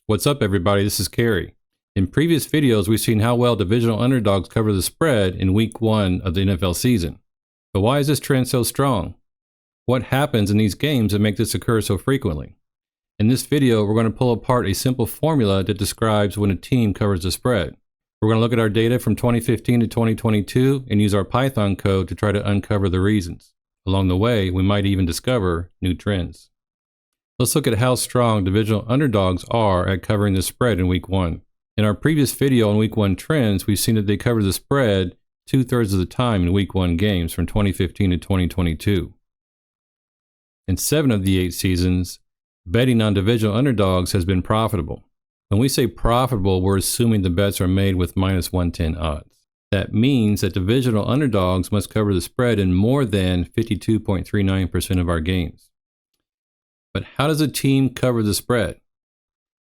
What's up, everybody? This is Kerry. In previous videos, we've seen how well divisional underdogs cover the spread in week 1 of the NFL season. But why is this trend so strong? What happens in these games that make this occur so frequently? In this video, we're going to pull apart a simple formula that describes when a team covers the spread. We're going to look at our data from 2015 to 2022 and use our Python code to try to uncover the reasons. Along the way, we might even discover new trends. Let's look at how strong divisional underdogs are at covering the spread in week 1. In our previous video on week 1 trends, we've seen that they cover the spread 2/3 of the time in week 1 games from 2015 to 2022. In 7 of the 8 seasons, betting on divisional underdogs has been profitable. When we say profitable, we're assuming the bets are made with -110 odds. That means that divisional underdogs must cover the spread in more than 52.39% of our games. But how does a team cover the spread?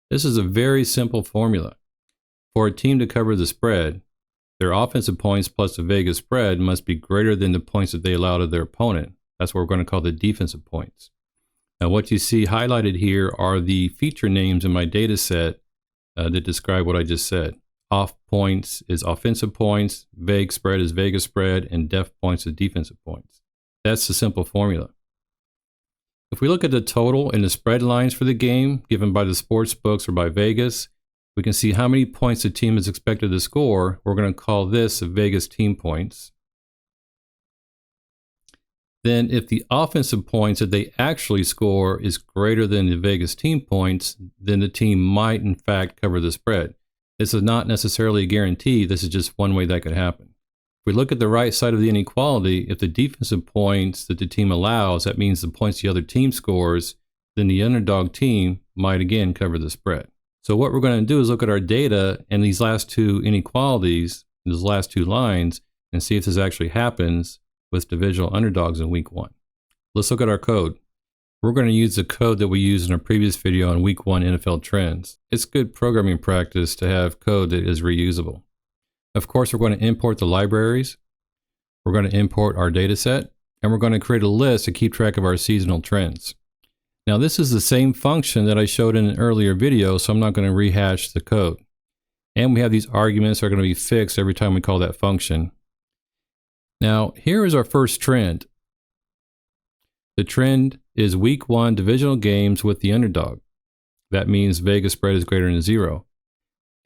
This is a very simple formula. For a team to cover the spread, their offensive points plus the Vegas spread must be greater than the points that they allow to their opponent. That's what we're going to call the defensive points. Now, what you see highlighted here are the feature names in my data set that describe what I just said. Off points is offensive points, Veg spread is Vegas spread, and def points is defensive points. That's the simple formula. If we look at the total and the spread lines for the game given by the sports books or by Vegas, we can see how many points the team is expected to score. We're going to call this Vegas team points. Then if the offensive points that they actually score is greater than the Vegas team points, then the team might in fact cover the spread. This is not necessarily a guarantee. This is just one way that could happen. If we look at the right side of the inequality, if the defensive points that the team allows, that means the points the other team scores, then the underdog team might again cover the spread. So what we're going to do is look at our data and these last two inequalities, those last two lines, and see if this actually happens with divisional underdogs in week 1. Let's look at our code. We're going to use the code that we used in our previous video on week 1 NFL trends. It's good programming practice to have code that is reusable. Of course, we're going to import the libraries. We're going to import our data set, and we're going to create a list to keep track of our seasonal trends. Now, this is the same function that I showed in an earlier video, so I'm not going to rehash the code. And we have these arguments that are going to be fixed every time we call that function. Now, here is our first trend. The trend is week 1 divisional games with the underdog. That means Vegas spread is greater than 0.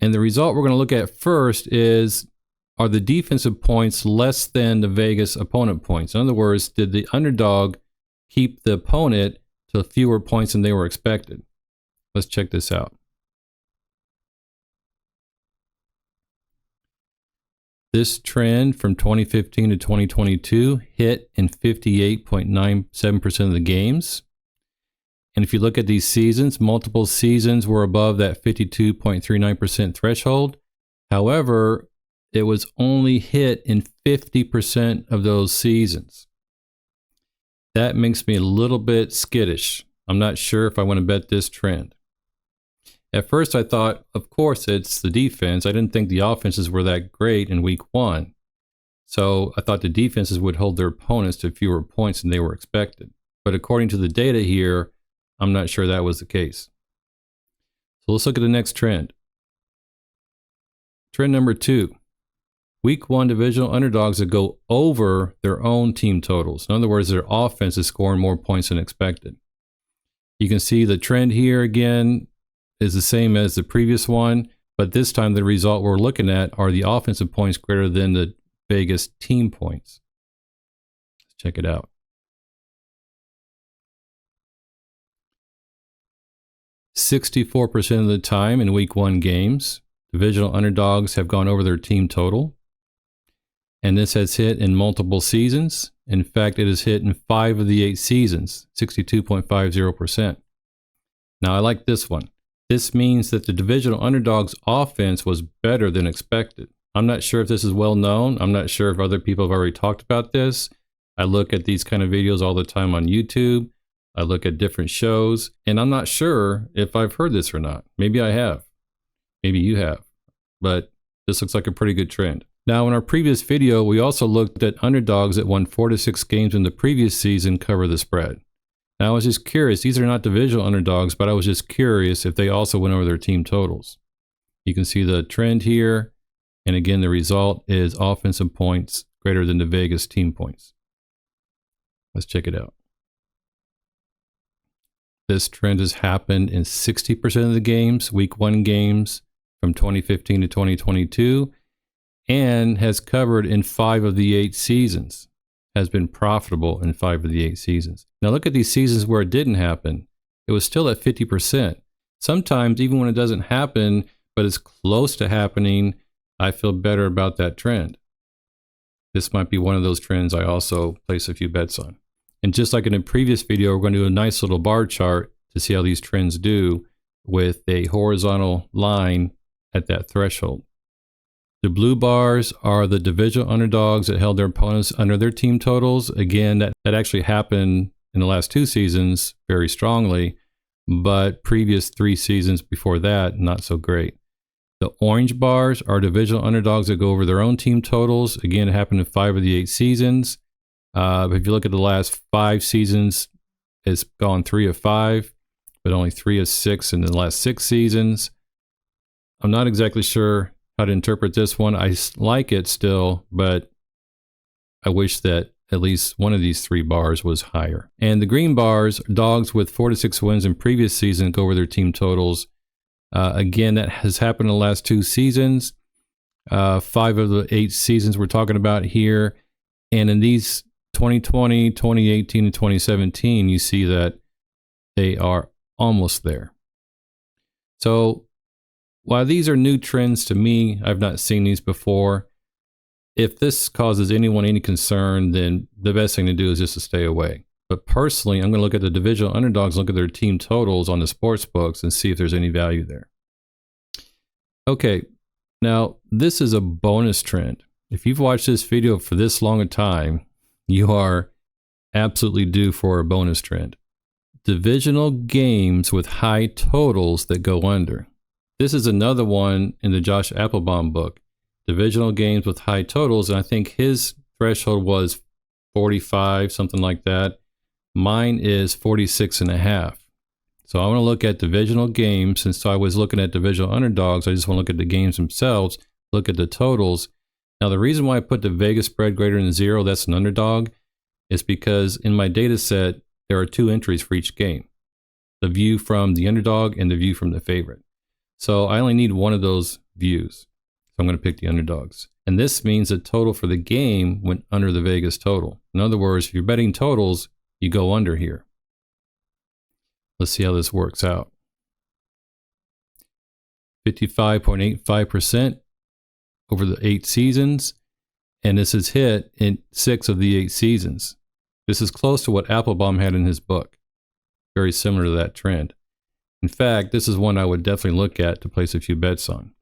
And the result we're going to look at first is, are the defensive points less than the Vegas opponent points? In other words, did the underdog keep the opponent to fewer points than they were expected? Let's check this out. This trend from 2015 to 2022 hit in 58.97% of the games. And if you look at these seasons, multiple seasons were above that 52.39% threshold. However, it was only hit in 50% of those seasons. That makes me a little bit skittish. I'm not sure if I want to bet this trend. At first, I thought, of course, it's the defense. I didn't think the offenses were that great in week 1. So I thought the defenses would hold their opponents to fewer points than they were expected. But according to the data here, I'm not sure that was the case. So let's look at the next trend. Trend number 2. Week 1 divisional underdogs that go over their own team totals. In other words, their offense is scoring more points than expected. You can see the trend here again is the same as the previous one, but this time the result we're looking at are the offensive points greater than the Vegas team points. Let's check it out. 64% of the time in week 1 games, divisional underdogs have gone over their team total. And this has hit in multiple seasons. In fact, it has hit in 5 of the 8 seasons, 62.50%. Now, I like this one. This means that the divisional underdogs offense was better than expected. I'm not sure if this is well known. I'm not sure if other people have already talked about this. I look at these kind of videos all the time on YouTube. I look at different shows, and I'm not sure if I've heard this or not. Maybe I have. Maybe you have. But this looks like a pretty good trend. Now, in our previous video, we also looked at underdogs that won 4 to 6 games in the previous season cover the spread. And I was just curious. These are not divisional underdogs, but I was just curious if they also went over their team totals. You can see the trend here. And again, the result is offensive points greater than the Vegas team points. Let's check it out. This trend has happened in 60% of the games, week 1 games from 2015 to 2022, and has covered in 5 of the 8 seasons, has been profitable in 5 of the 8 seasons. Now look at these seasons where it didn't happen. It was still at 50%. Sometimes even when it doesn't happen, but it's close to happening, I feel better about that trend. This might be one of those trends I also place a few bets on. And just like in a previous video, we're going to do a nice little bar chart to see how these trends do with a horizontal line at that threshold. The blue bars are the divisional underdogs that held their opponents under their team totals. Again, that actually happened in the last 2 seasons very strongly, but previous 3 seasons before that, not so great. The orange bars are divisional underdogs that go over their own team totals. Again, it happened in 5 of the 8 seasons. If you look at the last 5 seasons, it's gone 3 of 5, but only 3 of 6 in the last 6 seasons. I'm not exactly sure how to interpret this one. I like it still, but I wish that at least one of these 3 bars was higher. And the green bars, dogs with 4 to 6 wins in previous season go over their team totals. Again, that has happened in the last 2 seasons. 5 of the 8 seasons we're talking about here. And in these 2020, 2018, and 2017, you see that they are almost there. So while these are new trends to me, I've not seen these before. If this causes anyone any concern, then the best thing to do is just to stay away. But personally, I'm going to look at the divisional underdogs, look at their team totals on the sports books and see if there's any value there. Okay, now this is a bonus trend. If you've watched this video for this long a time, you are absolutely due for a bonus trend. Divisional games with high totals that go under. This is another one in the Josh Applebaum book. Divisional games with high totals, and I think his threshold was 45, something like that. Mine is 46.5. So I want to look at divisional games. Since I was looking at divisional underdogs, I just want to look at the games themselves, look at the totals. Now, the reason why I put the Vegas spread greater than 0, that's an underdog, is because in my data set, there are 2 entries for each game. The view from the underdog and the view from the favorite. So I only need one of those views. So I'm going to pick the underdogs. And this means the total for the game went under the Vegas total. In other words, if you're betting totals, you go under here. Let's see how this works out. 55.85% over the 8 seasons. And this is hit in 6 of the 8 seasons. This is close to what Applebaum had in his book. Very similar to that trend. In fact, this is one I would definitely look at to place a few bets on.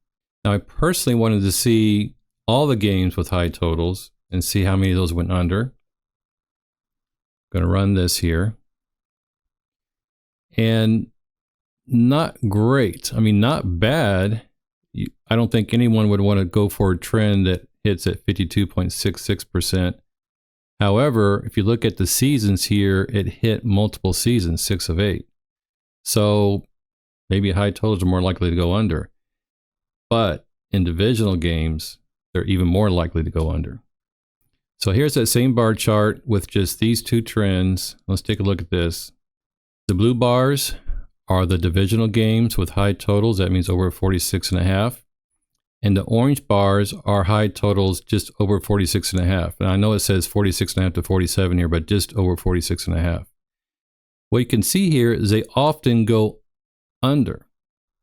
Now, I personally wanted to see all the games with high totals and see how many of those went under. I'm going to run this here. And not great. I mean, not bad. I don't think anyone would want to go for a trend that hits at 52.66%. However, if you look at the seasons here, it hit multiple seasons, 6 of 8. So maybe high totals are more likely to go under. But in divisional games, they're even more likely to go under. So here's that same bar chart with just these 2 trends. Let's take a look at this. The blue bars are the divisional games with high totals. That means over 46.5. And the orange bars are high totals just over 46.5. And I know it says 46.5 to 47 here, but just over 46.5. What you can see here is they often go under.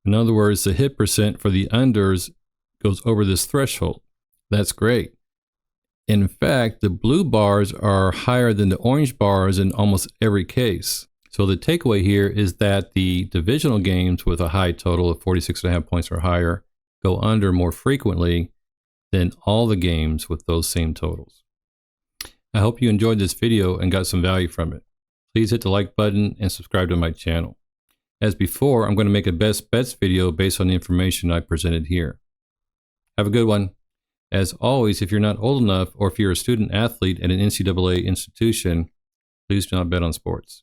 In other words, the hit percent for the unders goes over this threshold. That's great. In fact, the blue bars are higher than the orange bars in almost every case. So the takeaway here is that the divisional games with a high total of 46.5 points or higher go under more frequently than all the games with those same totals. I hope you enjoyed this video and got some value from it. Please hit the like button and subscribe to my channel. As before, I'm going to make a best bets video based on the information I presented here. Have a good one. As always, if you're not old enough or if you're a student athlete at an NCAA institution, please do not bet on sports.